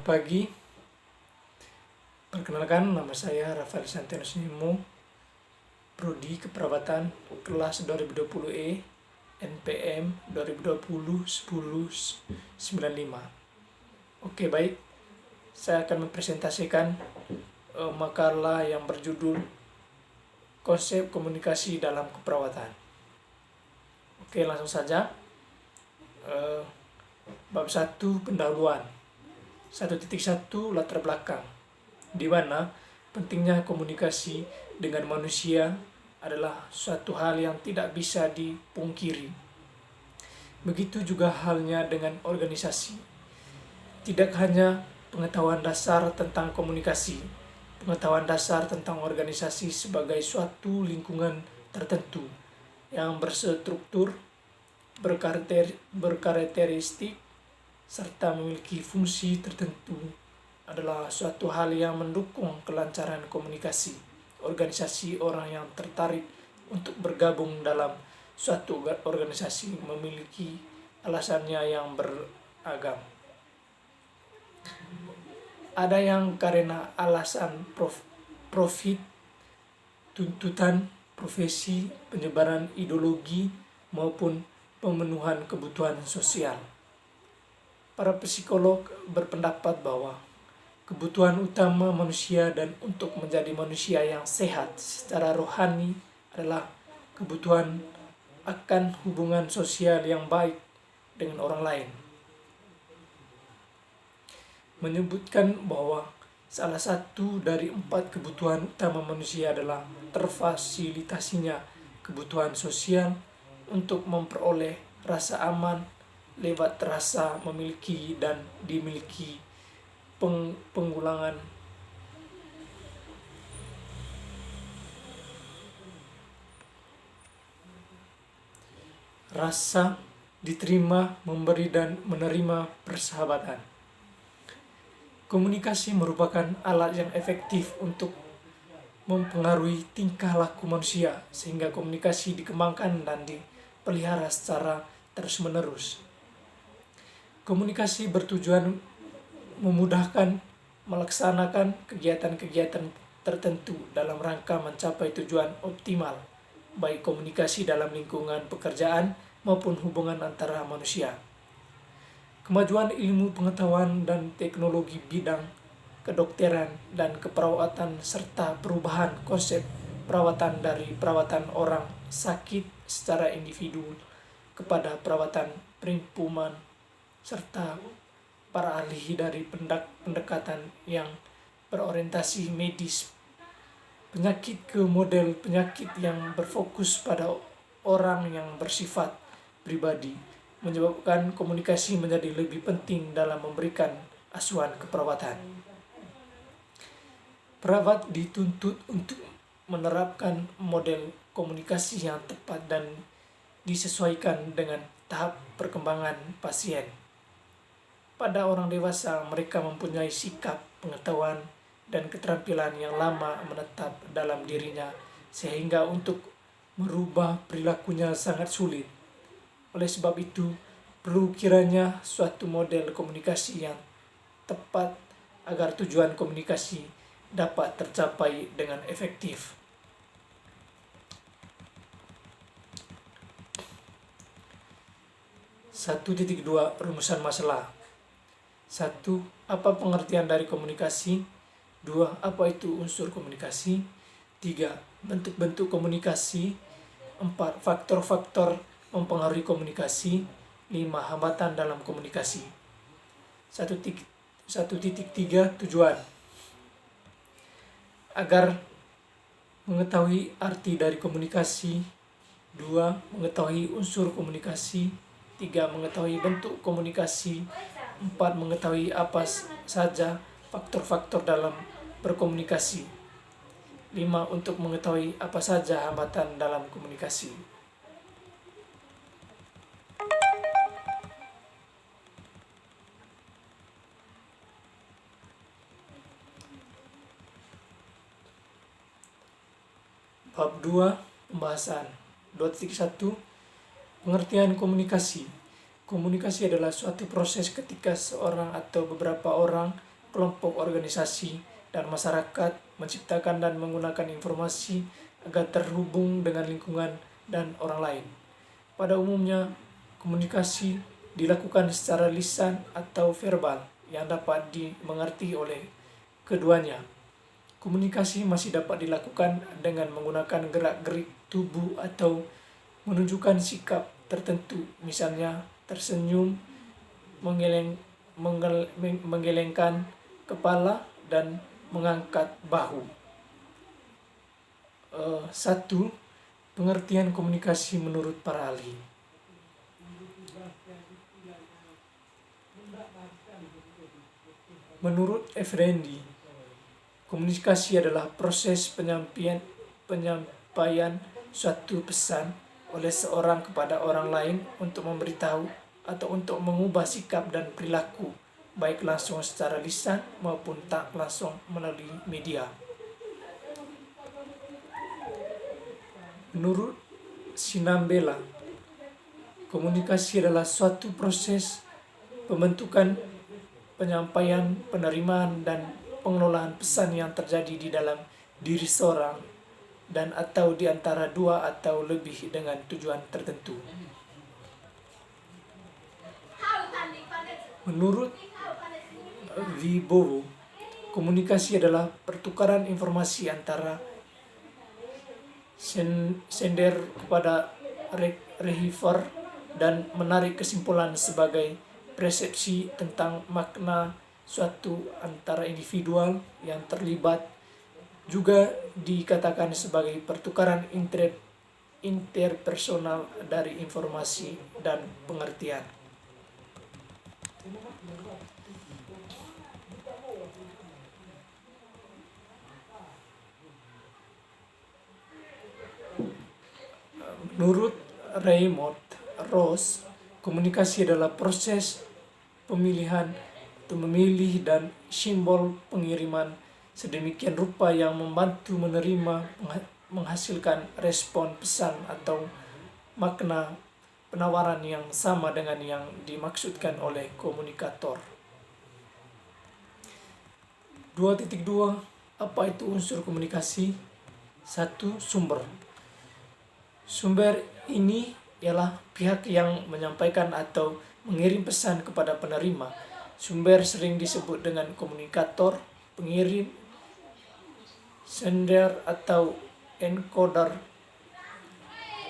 pagi. Perkenalkan, nama saya Rafael Santianus Nimo, Prodi Keperawatan, kelas 2020E, NPM 2020-10-95. Oke, baik. Saya akan mempresentasikan makalah yang berjudul Konsep Komunikasi dalam Keperawatan. Oke, langsung saja. Bab 1, pendahuluan. 1.1 latar belakang, di mana pentingnya komunikasi dengan manusia adalah suatu hal yang tidak bisa dipungkiri. Begitu juga halnya dengan organisasi. Tidak hanya pengetahuan dasar tentang komunikasi, pengetahuan dasar tentang organisasi sebagai suatu lingkungan tertentu yang berstruktur, berkarakteristik, serta memiliki fungsi tertentu adalah suatu hal yang mendukung kelancaran komunikasi organisasi. Orang yang tertarik untuk bergabung dalam suatu organisasi memiliki alasannya yang beragam. Ada yang karena alasan profit, tuntutan profesi, penyebaran ideologi, maupun pemenuhan kebutuhan sosial. Para psikolog berpendapat bahwa kebutuhan utama manusia dan untuk menjadi manusia yang sehat secara rohani adalah kebutuhan akan hubungan sosial yang baik dengan orang lain. Menyebutkan bahwa salah satu dari 4 kebutuhan utama manusia adalah terfasilitasinya kebutuhan sosial untuk memperoleh rasa aman lewat rasa memiliki dan dimiliki. Penggulangan rasa diterima, memberi dan menerima persahabatan. Komunikasi merupakan alat yang efektif untuk mempengaruhi tingkah laku manusia, sehingga komunikasi dikembangkan dan dipelihara secara terus-menerus. Komunikasi bertujuan memudahkan melaksanakan kegiatan-kegiatan tertentu dalam rangka mencapai tujuan optimal, baik komunikasi dalam lingkungan pekerjaan maupun hubungan antara manusia. Kemajuan ilmu pengetahuan dan teknologi bidang kedokteran dan keperawatan serta perubahan konsep perawatan dari perawatan orang sakit secara individu kepada perawatan perimpunan, serta para ahli dari pendekatan yang berorientasi medis penyakit ke model penyakit yang berfokus pada orang yang bersifat pribadi, menyebabkan komunikasi menjadi lebih penting dalam memberikan asuhan keperawatan. Perawat dituntut untuk menerapkan model komunikasi yang tepat dan disesuaikan dengan tahap perkembangan pasien. Pada orang dewasa, mereka mempunyai sikap, pengetahuan, dan keterampilan yang lama menetap dalam dirinya, sehingga untuk merubah perilakunya sangat sulit. Oleh sebab itu, perlu kiranya suatu model komunikasi yang tepat agar tujuan komunikasi dapat tercapai dengan efektif. (1.2) Rumusan masalah. 1. Apa pengertian dari komunikasi? 2. Apa itu unsur komunikasi? 3. Bentuk-bentuk komunikasi. 4. Faktor-faktor mempengaruhi komunikasi. 5. Hambatan dalam komunikasi. 1.3 Tujuan. Agar mengetahui arti dari komunikasi. 2. Mengetahui unsur komunikasi. 3. Mengetahui bentuk komunikasi. 4. Mengetahui apa saja faktor-faktor dalam berkomunikasi. 5. Untuk mengetahui apa saja hambatan dalam komunikasi. Bab 2, pembahasan. 2.1 Pengertian komunikasi. Komunikasi adalah suatu proses ketika seorang atau beberapa orang kelompok organisasi, dan masyarakat menciptakan dan menggunakan informasi agar terhubung dengan lingkungan dan orang lain. Pada umumnya, komunikasi dilakukan secara lisan atau verbal yang dapat dimengerti oleh keduanya. Komunikasi masih dapat dilakukan dengan menggunakan gerak-gerik tubuh atau menunjukkan sikap tertentu, misalnya tersenyum, menggelengkan kepala, dan mengangkat bahu. 1. Pengertian komunikasi menurut para ahli. Menurut Effendi, komunikasi adalah proses penyampaian suatu pesan oleh seorang kepada orang lain untuk memberitahu atau untuk mengubah sikap dan perilaku, baik langsung secara lisan maupun tak langsung melalui media. Menurut Sinambela, komunikasi adalah suatu proses pembentukan, penyampaian, penerimaan, dan pengelolaan pesan yang terjadi di dalam diri seorang dan atau di antara dua atau lebih dengan tujuan tertentu. Menurut Wibowo, komunikasi adalah pertukaran informasi antara sender kepada receiver dan menarik kesimpulan sebagai persepsi tentang makna suatu antara individual yang terlibat. Juga dikatakan sebagai pertukaran interpersonal dari informasi dan pengertian. Menurut Raymond Rose, komunikasi adalah proses pemilihan atau memilih dan simbol pengiriman sedemikian rupa yang membantu menerima, menghasilkan respon pesan atau makna penawaran yang sama dengan yang dimaksudkan oleh komunikator. 2.2 Apa itu unsur komunikasi? 1. Sumber. Sumber ini ialah pihak yang menyampaikan atau mengirim pesan kepada penerima. Sumber sering disebut dengan komunikator, pengirim, sender, atau encoder.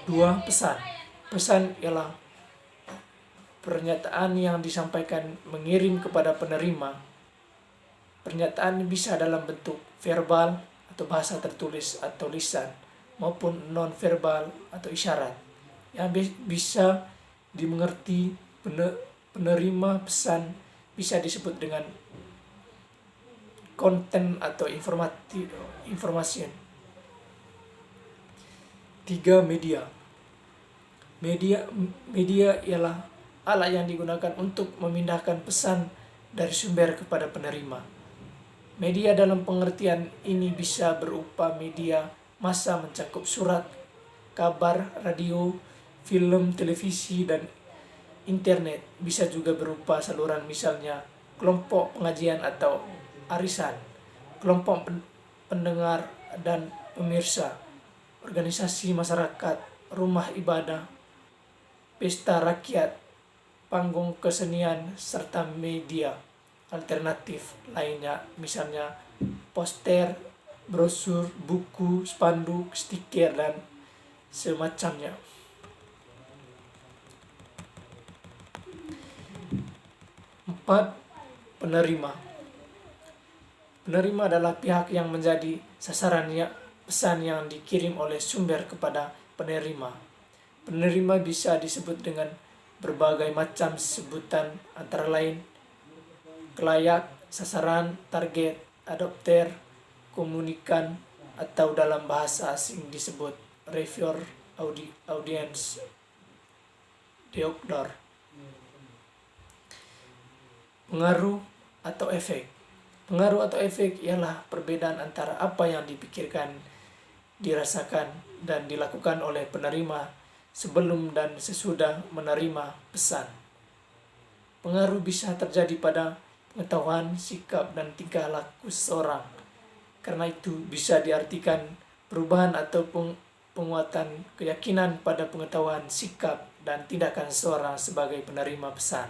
2. Pesan. Pesan ialah pernyataan yang disampaikan mengirim kepada penerima. Pernyataan bisa dalam bentuk verbal atau bahasa tertulis atau lisan, maupun non-verbal atau isyarat, yang bisa dimengerti penerima pesan bisa disebut dengan konten atau informasi. 3. Media ialah alat yang digunakan untuk memindahkan pesan dari sumber kepada penerima. Media dalam pengertian ini bisa berupa media massa mencakup surat, kabar, radio, film, televisi, dan internet. Bisa juga berupa saluran, misalnya kelompok pengajian atau arisan, kelompok pendengar dan pemirsa, organisasi masyarakat, rumah ibadah, pesta rakyat, panggung kesenian, serta media alternatif lainnya, misalnya poster, brosur, buku, spanduk, stiker, dan semacamnya. 4. Penerima. Penerima adalah pihak yang menjadi sasarannya pesan yang dikirim oleh sumber kepada penerima. Penerima bisa disebut dengan berbagai macam sebutan, antara lain kelayak, sasaran, target, adopter, komunikan, atau dalam bahasa asing disebut reviewer, audience, deodor. Pengaruh atau efek. Pengaruh atau efek ialah perbedaan antara apa yang dipikirkan, dirasakan, dan dilakukan oleh penerima sebelum dan sesudah menerima pesan. Pengaruh bisa terjadi pada pengetahuan, sikap, dan tingkah laku seseorang. Karena itu bisa diartikan perubahan atau penguatan keyakinan pada pengetahuan, sikap, dan tindakan seseorang sebagai penerima pesan.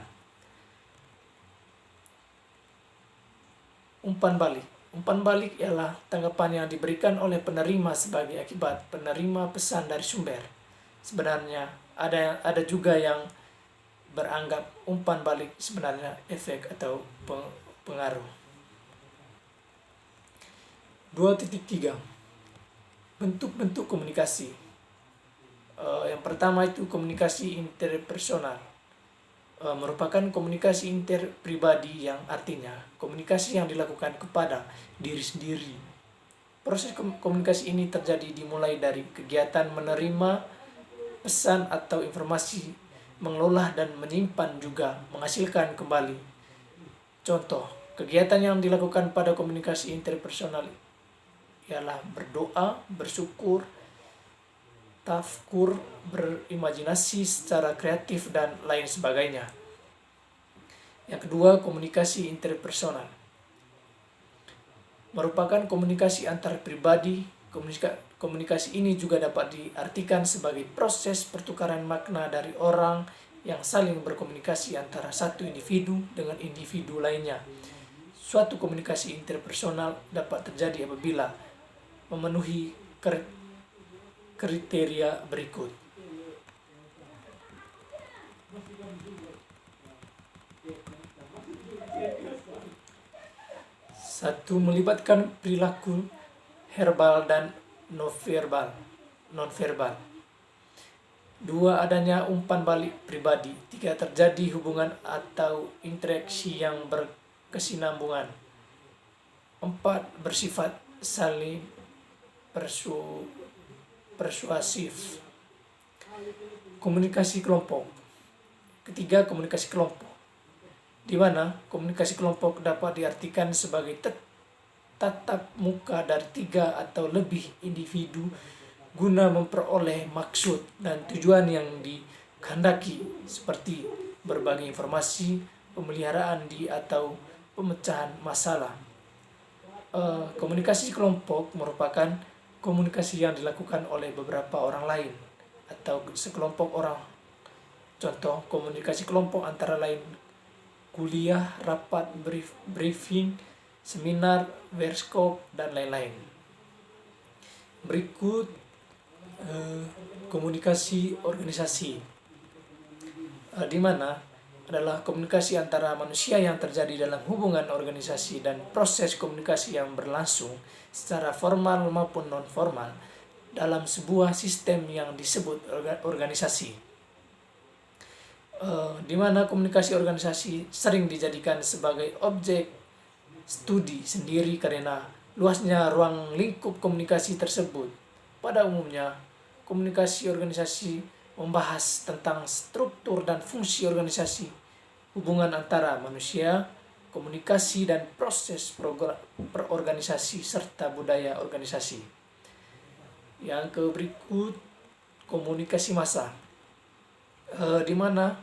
Umpan balik. Umpan balik ialah tanggapan yang diberikan oleh penerima sebagai akibat penerima pesan dari sumber. Sebenarnya ada juga yang beranggap umpan balik sebenarnya efek atau pengaruh. 2.3 bentuk-bentuk komunikasi. Yang pertama itu komunikasi interpersonal. Merupakan komunikasi interpribadi yang artinya komunikasi yang dilakukan kepada diri sendiri. Proses komunikasi ini terjadi dimulai dari kegiatan menerima pesan atau informasi, mengelola dan menyimpan juga menghasilkan kembali. Contoh, kegiatan yang dilakukan pada komunikasi interpersonal ialah berdoa, bersyukur, tafkur, berimajinasi secara kreatif, dan lain sebagainya. Yang kedua, komunikasi interpersonal. Merupakan komunikasi antar pribadi. Komunikasi ini juga dapat diartikan sebagai proses pertukaran makna dari orang yang saling berkomunikasi antara satu individu dengan individu lainnya. Suatu komunikasi interpersonal dapat terjadi apabila memenuhi kriteria berikut. Satu, melibatkan perilaku verbal dan nonverbal. Dua, adanya umpan balik pribadi. Tiga, terjadi hubungan atau interaksi yang berkesinambungan. Empat, bersifat saling persuasif. Komunikasi kelompok. Ketiga, komunikasi kelompok, di mana komunikasi kelompok dapat diartikan sebagai tatap muka dari 3 atau lebih individu guna memperoleh maksud dan tujuan yang dikehendaki, seperti berbagi informasi, pemeliharaan atau pemecahan masalah. Komunikasi kelompok merupakan komunikasi yang dilakukan oleh beberapa orang lain atau sekelompok orang. Contoh komunikasi kelompok antara lain kuliah, rapat, briefing, seminar, workshop, dan lain-lain. Berikut komunikasi organisasi, di mana adalah komunikasi antara manusia yang terjadi dalam hubungan organisasi dan proses komunikasi yang berlangsung secara formal maupun non-formal dalam sebuah sistem yang disebut organisasi. Di mana komunikasi organisasi sering dijadikan sebagai objek studi sendiri karena luasnya ruang lingkup komunikasi tersebut. Pada umumnya, komunikasi organisasi membahas tentang struktur dan fungsi organisasi, hubungan antara manusia, komunikasi dan proses perorganisasi, serta budaya organisasi. Yang berikut, komunikasi massa, di mana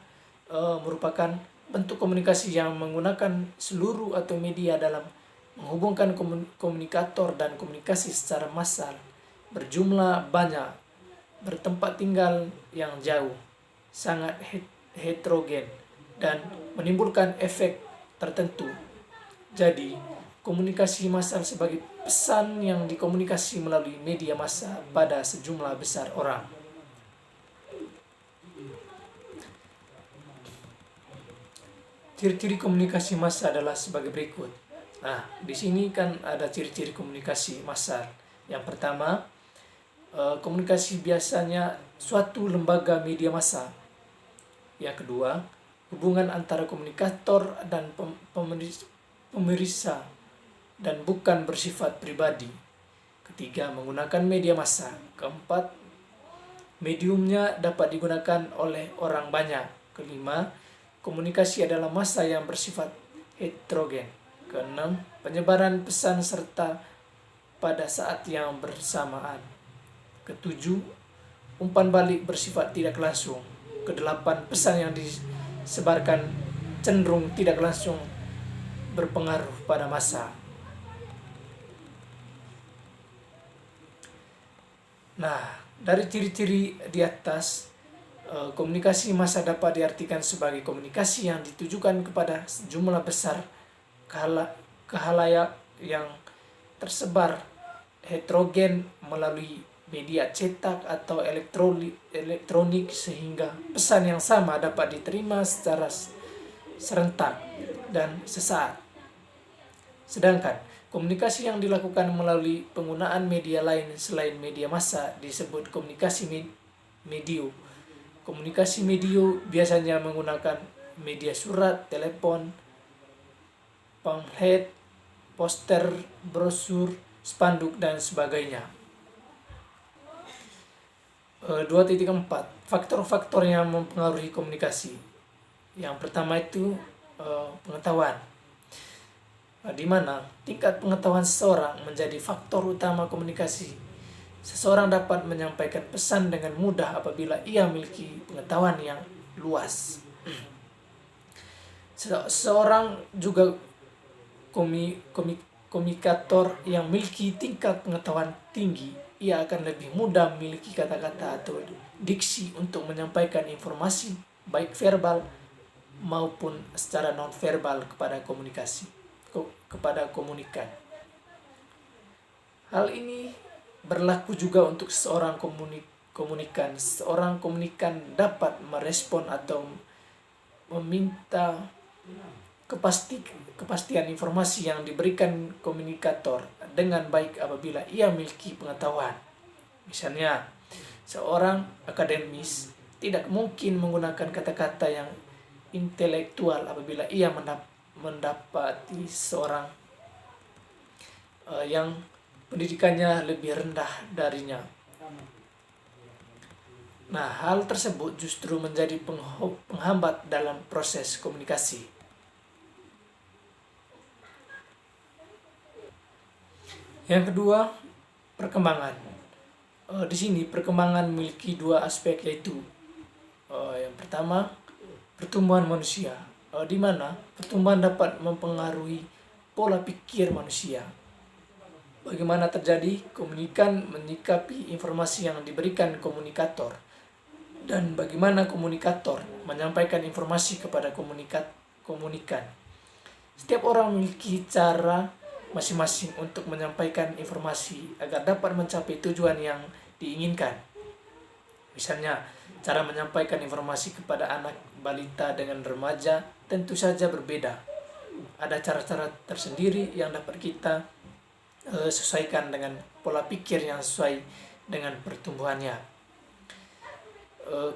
merupakan bentuk komunikasi yang menggunakan seluruh atau media dalam menghubungkan komunikator dan komunikasi secara massal, berjumlah banyak, bertempat tinggal yang jauh, sangat heterogen, dan menimbulkan efek tertentu. Jadi, komunikasi massal sebagai pesan yang dikomunikasi melalui media massa pada sejumlah besar orang. Ciri-ciri komunikasi massa adalah sebagai berikut. Nah, di sini kan ada ciri-ciri komunikasi massal. Yang pertama, komunikasi biasanya suatu lembaga media massa. Yang kedua, hubungan antara komunikator dan pemeriksa dan bukan bersifat pribadi. Ketiga, menggunakan media massa. Keempat, mediumnya dapat digunakan oleh orang banyak. Kelima, komunikasi adalah massa yang bersifat heterogen. Keenam, penyebaran pesan serta pada saat yang bersamaan. Ketujuh, umpan balik bersifat tidak langsung. Kedelapan, pesan yang disebarkan cenderung tidak langsung berpengaruh pada massa. Nah, dari ciri-ciri di atas, komunikasi massa dapat diartikan sebagai komunikasi yang ditujukan kepada jumlah besar khalayak yang tersebar heterogen melalui media cetak atau elektronik, sehingga pesan yang sama dapat diterima secara serentak dan sesaat. Sedangkan komunikasi yang dilakukan melalui penggunaan media lain selain media massa disebut komunikasi medium. Komunikasi medium biasanya menggunakan media surat, telepon, pamflet, poster, brosur, spanduk, dan sebagainya. 2.4 Faktor-faktor yang mempengaruhi komunikasi. Yang pertama itu pengetahuan, di mana tingkat pengetahuan seseorang menjadi faktor utama komunikasi. Seseorang dapat menyampaikan pesan dengan mudah apabila ia memiliki pengetahuan yang luas. Seseorang juga komunikator yang memiliki tingkat pengetahuan tinggi, ia akan lebih mudah memiliki kata-kata atau diksi untuk menyampaikan informasi baik verbal maupun secara non-verbal kepada komunikan. Hal ini berlaku juga untuk seorang komunikan. Seorang komunikan dapat merespon atau meminta kepastian informasi yang diberikan komunikator dengan baik apabila ia memiliki pengetahuan. Misalnya, seorang akademis tidak mungkin menggunakan kata-kata yang intelektual apabila ia mendapati seorang yang pendidikannya lebih rendah darinya. Nah, hal tersebut justru menjadi penghambat dalam proses komunikasi. Yang kedua, perkembangan. Di sini perkembangan memiliki dua aspek, yaitu yang pertama, pertumbuhan manusia, di mana pertumbuhan dapat mempengaruhi pola pikir manusia. Bagaimana terjadi komunikan menyikapi informasi yang diberikan komunikator, dan bagaimana komunikator menyampaikan informasi kepada komunikan. Setiap orang memiliki cara masing-masing untuk menyampaikan informasi agar dapat mencapai tujuan yang diinginkan. Misalnya, cara menyampaikan informasi kepada anak balita dengan remaja tentu saja berbeda. Ada cara-cara tersendiri yang dapat kita sesuaikan dengan pola pikir yang sesuai dengan pertumbuhannya.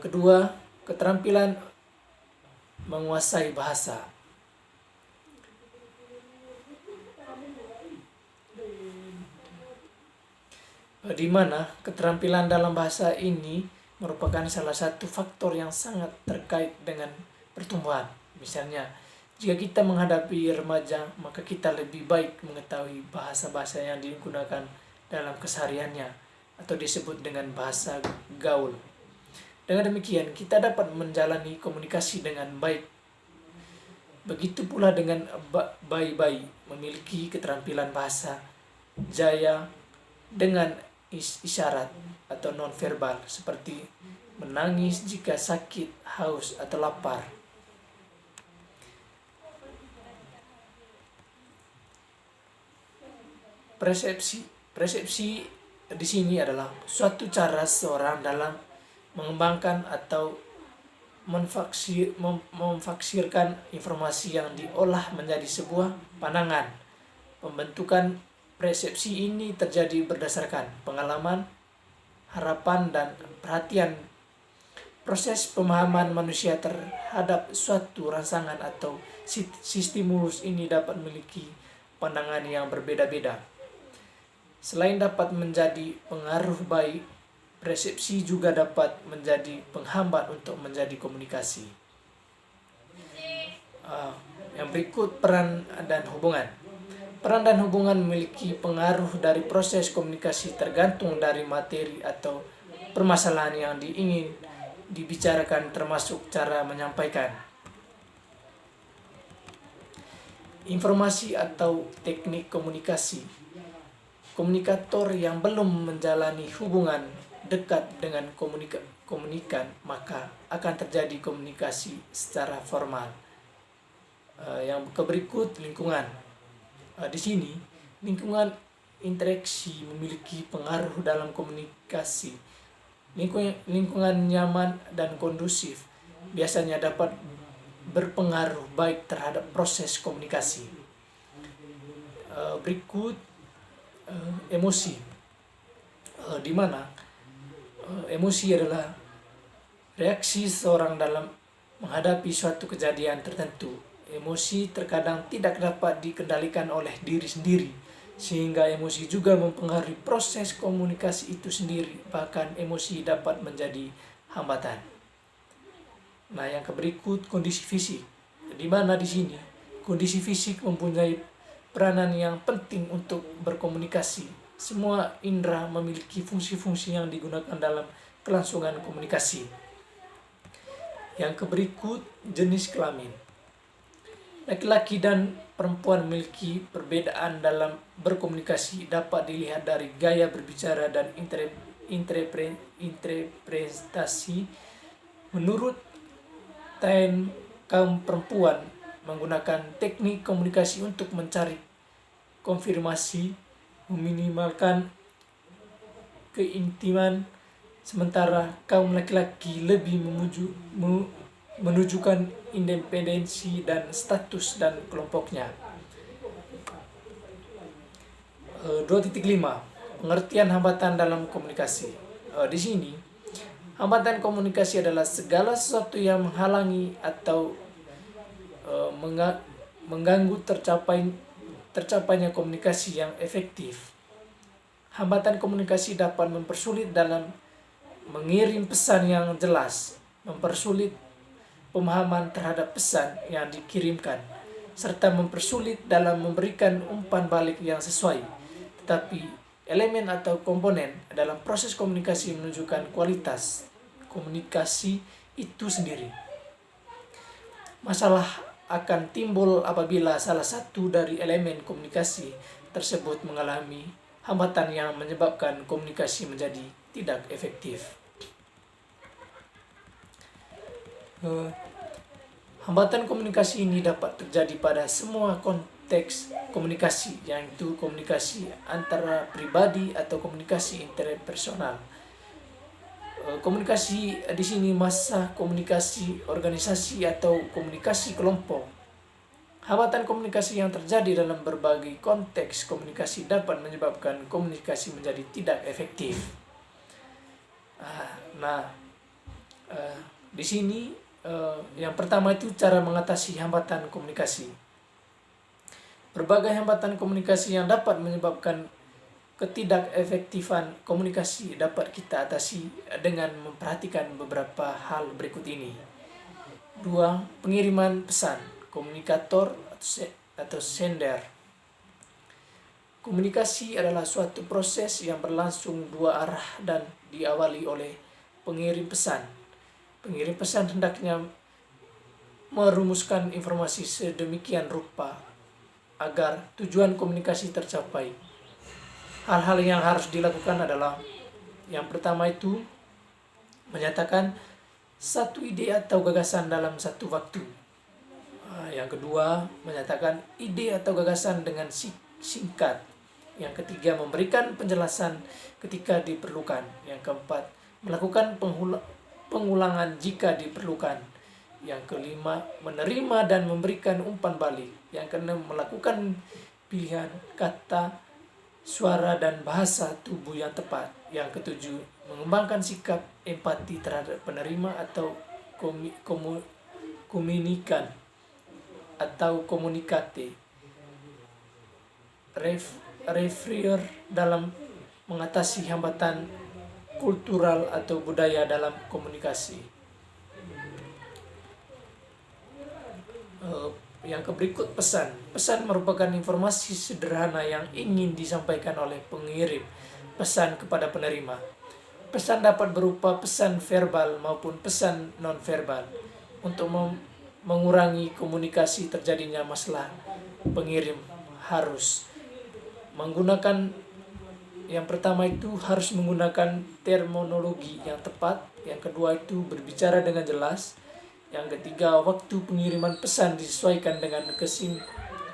Kedua, keterampilan menguasai bahasa. Di mana keterampilan dalam bahasa ini merupakan salah satu faktor yang sangat terkait dengan pertumbuhan. Misalnya, jika kita menghadapi remaja, maka kita lebih baik mengetahui bahasa-bahasa yang digunakan dalam kesehariannya, atau disebut dengan bahasa gaul. Dengan demikian, kita dapat menjalani komunikasi dengan baik. Begitu pula dengan bayi-bayi memiliki keterampilan bahasa jaya dengan isyarat atau non-verbal, seperti menangis jika sakit, haus, atau lapar. Persepsi di sini adalah suatu cara seorang dalam mengembangkan atau memfaksirkan informasi yang diolah menjadi sebuah pandangan. Pembentukan persepsi ini terjadi berdasarkan pengalaman, harapan, dan perhatian. Proses pemahaman manusia terhadap suatu rangsangan atau stimulus ini dapat memiliki pandangan yang berbeda-beda. Selain dapat menjadi pengaruh baik, persepsi juga dapat menjadi penghambat untuk menjadi komunikasi. Yang berikut, peran dan hubungan. Peran dan hubungan memiliki pengaruh dari proses komunikasi tergantung dari materi atau permasalahan yang ingin dibicarakan, termasuk cara menyampaikan. Informasi atau teknik komunikasi. Komunikator yang belum menjalani hubungan dekat dengan komunikan, maka akan terjadi komunikasi secara formal. Yang berikut, lingkungan. Di sini lingkungan interaksi memiliki pengaruh dalam komunikasi. Lingkungan nyaman dan kondusif biasanya dapat berpengaruh baik terhadap proses komunikasi. Berikut, emosi, di mana emosi adalah reaksi seseorang dalam menghadapi suatu kejadian tertentu. Emosi terkadang tidak dapat dikendalikan oleh diri sendiri, sehingga emosi juga mempengaruhi proses komunikasi itu sendiri. Bahkan emosi dapat menjadi hambatan. Nah, yang berikut, kondisi fisik, di mana di sini kondisi fisik mempunyai peranan yang penting untuk berkomunikasi. Semua indera memiliki fungsi-fungsi yang digunakan dalam kelangsungan komunikasi. Yang berikut, jenis kelamin. Laki-laki dan perempuan memiliki perbedaan dalam berkomunikasi, dapat dilihat dari gaya berbicara dan interpretasi. Menurut Tain, kaum perempuan menggunakan teknik komunikasi untuk mencari konfirmasi, meminimalkan keintiman, sementara kaum laki-laki lebih menunjukkan independensi dan status dan kelompoknya. 2.5 Pengertian hambatan dalam komunikasi. Di sini, hambatan komunikasi adalah segala sesuatu yang menghalangi atau mengganggu tercapainya komunikasi yang efektif. Hambatan komunikasi dapat mempersulit dalam mengirim pesan yang jelas, mempersulit pemahaman terhadap pesan yang dikirimkan, serta mempersulit dalam memberikan umpan balik yang sesuai. Tetapi elemen atau komponen dalam proses komunikasi menunjukkan kualitas komunikasi itu sendiri. Masalah akan timbul apabila salah satu dari elemen komunikasi tersebut mengalami hambatan yang menyebabkan komunikasi menjadi tidak efektif. Hambatan komunikasi ini dapat terjadi pada semua konteks komunikasi, yaitu komunikasi antara pribadi atau komunikasi interpersonal. Komunikasi di sini massa, komunikasi organisasi atau komunikasi kelompok. Hambatan komunikasi yang terjadi dalam berbagai konteks komunikasi dapat menyebabkan komunikasi menjadi tidak efektif. Di sini yang pertama itu cara mengatasi hambatan komunikasi. Berbagai hambatan komunikasi yang dapat menyebabkan ketidakefektifan komunikasi dapat kita atasi dengan memperhatikan beberapa hal berikut ini. 2. Pengiriman pesan, komunikator atau sender. Komunikasi adalah suatu proses yang berlangsung dua arah dan diawali oleh pengirim pesan. Pengirim pesan hendaknya merumuskan informasi sedemikian rupa agar tujuan komunikasi tercapai. Hal-hal yang harus dilakukan adalah, yang pertama itu menyatakan satu ide atau gagasan dalam satu waktu. Yang kedua, menyatakan ide atau gagasan dengan singkat. Yang ketiga, memberikan penjelasan ketika diperlukan. Yang keempat, melakukan pengulangan jika diperlukan. Yang kelima, menerima dan memberikan umpan balik. Yang keenam, melakukan pilihan kata, suara dan bahasa tubuh yang tepat. Yang ketujuh, mengembangkan sikap empati terhadap penerima atau komunikan atau komunikate. Referier dalam mengatasi hambatan kultural atau budaya dalam komunikasi. Yang berikut, pesan. Pesan merupakan informasi sederhana yang ingin disampaikan oleh pengirim pesan kepada penerima. Pesan dapat berupa pesan verbal maupun pesan non-verbal. Untuk mengurangi komunikasi terjadinya masalah. Pengirim harus menggunakan, yang pertama itu harus menggunakan terminologi yang tepat, yang kedua itu berbicara dengan jelas, yang ketiga waktu pengiriman pesan disesuaikan dengan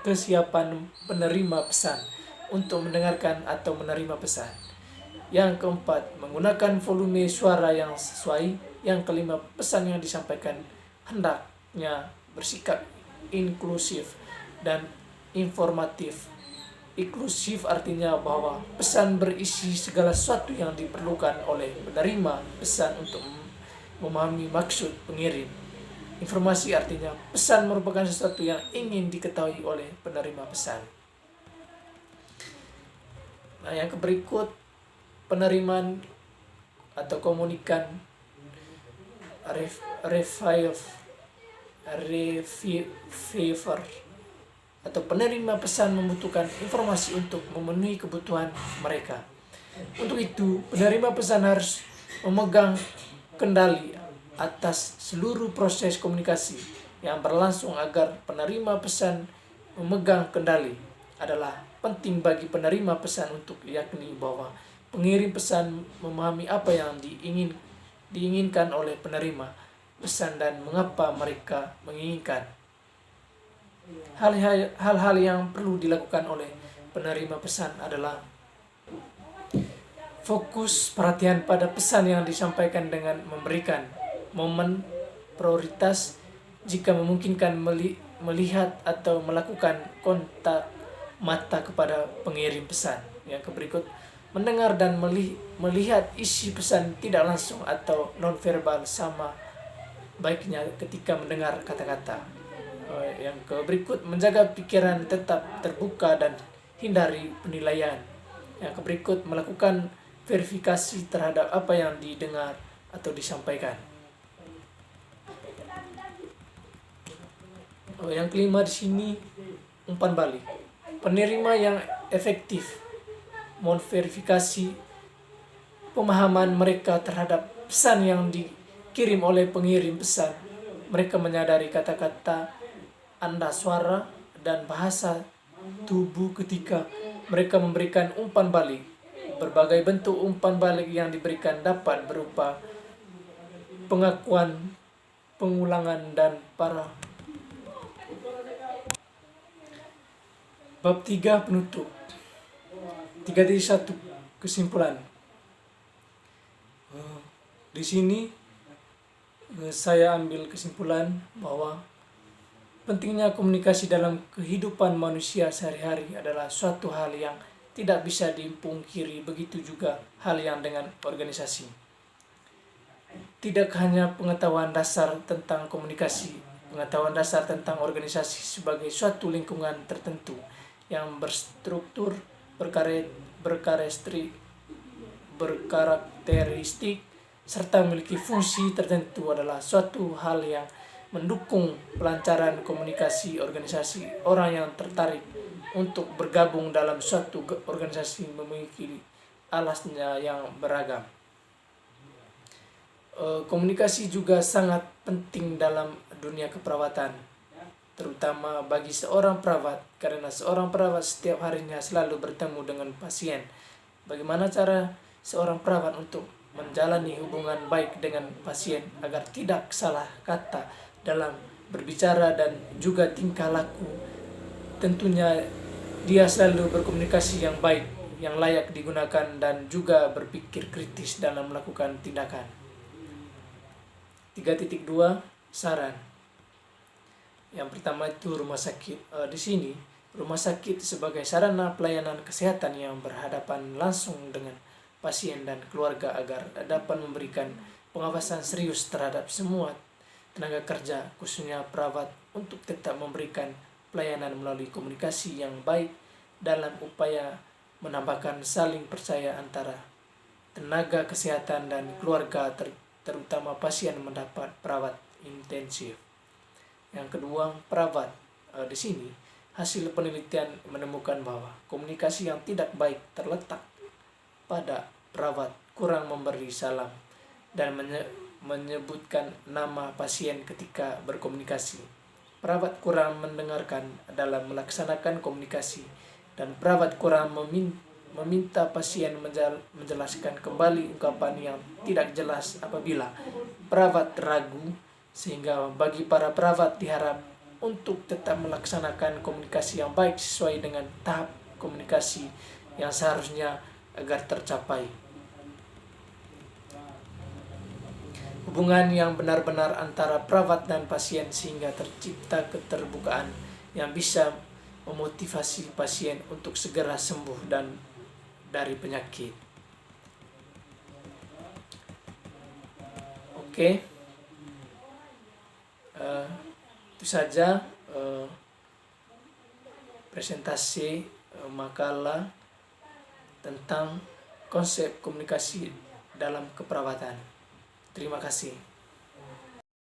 kesiapan penerima pesan untuk mendengarkan atau menerima pesan. Yang keempat, menggunakan volume suara yang sesuai. Yang kelima, pesan yang disampaikan hendaknya bersikap inklusif dan informatif. Inklusif artinya bahwa pesan berisi segala sesuatu yang diperlukan oleh penerima pesan untuk memahami maksud pengirim. Informasi artinya pesan merupakan sesuatu yang ingin diketahui oleh penerima pesan. Nah, yang berikut penerimaan atau komunikan receiver atau penerima pesan membutuhkan informasi untuk memenuhi kebutuhan mereka. Untuk itu, penerima pesan harus memegang kendali atas seluruh proses komunikasi yang berlangsung. Agar penerima pesan memegang kendali adalah penting bagi penerima pesan untuk yakni bahwa pengirim pesan memahami apa yang diinginkan oleh penerima pesan dan mengapa mereka menginginkan. Hal-hal yang perlu dilakukan oleh penerima pesan adalah fokus perhatian pada pesan yang disampaikan dengan memberikan momen prioritas jika memungkinkan melihat atau melakukan kontak mata kepada pengirim pesan. Yang berikut, mendengar dan melihat isi pesan tidak langsung atau nonverbal sama baiknya ketika mendengar kata-kata. Yang berikut, menjaga pikiran tetap terbuka dan hindari penilaian. Yang berikut, melakukan verifikasi terhadap apa yang didengar atau disampaikan. Yang kelima di sini, umpan balik. Penerima yang efektif memverifikasi pemahaman mereka terhadap pesan yang dikirim oleh pengirim pesan. Mereka menyadari kata-kata, anda suara, dan bahasa tubuh ketika mereka memberikan umpan balik. Berbagai bentuk umpan balik yang diberikan dapat berupa pengakuan, pengulangan, dan para. Bab 3 penutup. 3.1 kesimpulan. Di sini saya ambil kesimpulan bahwa pentingnya komunikasi dalam kehidupan manusia sehari-hari adalah suatu hal yang tidak bisa dipungkiri. Begitu juga hal yang dengan organisasi. Tidak hanya pengetahuan dasar tentang komunikasi, pengetahuan dasar tentang organisasi sebagai suatu lingkungan tertentu yang berstruktur, berkarakteristik, serta memiliki fungsi tertentu adalah suatu hal yang mendukung pelancaran komunikasi organisasi. Orang yang tertarik untuk bergabung dalam suatu organisasi memiliki alasnya yang beragam. Komunikasi juga sangat penting dalam dunia keperawatan, terutama bagi seorang perawat, karena seorang perawat setiap harinya selalu bertemu dengan pasien. Bagaimana cara seorang perawat untuk menjalani hubungan baik dengan pasien agar tidak salah kata dalam berbicara dan juga tingkah laku? Tentunya dia selalu berkomunikasi yang baik, yang layak digunakan, dan juga berpikir kritis dalam melakukan tindakan. 3.2 saran. Yang pertama itu rumah sakit. Di sini rumah sakit sebagai sarana pelayanan kesehatan yang berhadapan langsung dengan pasien dan keluarga agar dapat memberikan pengawasan serius terhadap semua tenaga kerja, khususnya perawat, untuk tetap memberikan pelayanan melalui komunikasi yang baik dalam upaya menambahkan saling percaya antara tenaga kesehatan dan keluarga, terutama pasien mendapat perawat intensif. Yang kedua, perawat. Di sini hasil penelitian menemukan bahwa komunikasi yang tidak baik terletak pada perawat kurang memberi salam dan menyebutkan nama pasien ketika berkomunikasi. perawat kurang mendengarkan dalam melaksanakan komunikasi, dan perawat kurang meminta pasien menjelaskan kembali ungkapan yang tidak jelas apabila perawat ragu, sehingga bagi para perawat diharap untuk tetap melaksanakan komunikasi yang baik sesuai dengan tahap komunikasi yang seharusnya agar tercapai hubungan yang benar-benar antara perawat dan pasien, sehingga tercipta keterbukaan yang bisa memotivasi pasien untuk segera sembuh dan dari penyakit. Oke, itu saja presentasi makalah tentang konsep komunikasi dalam keperawatan. Terima kasih.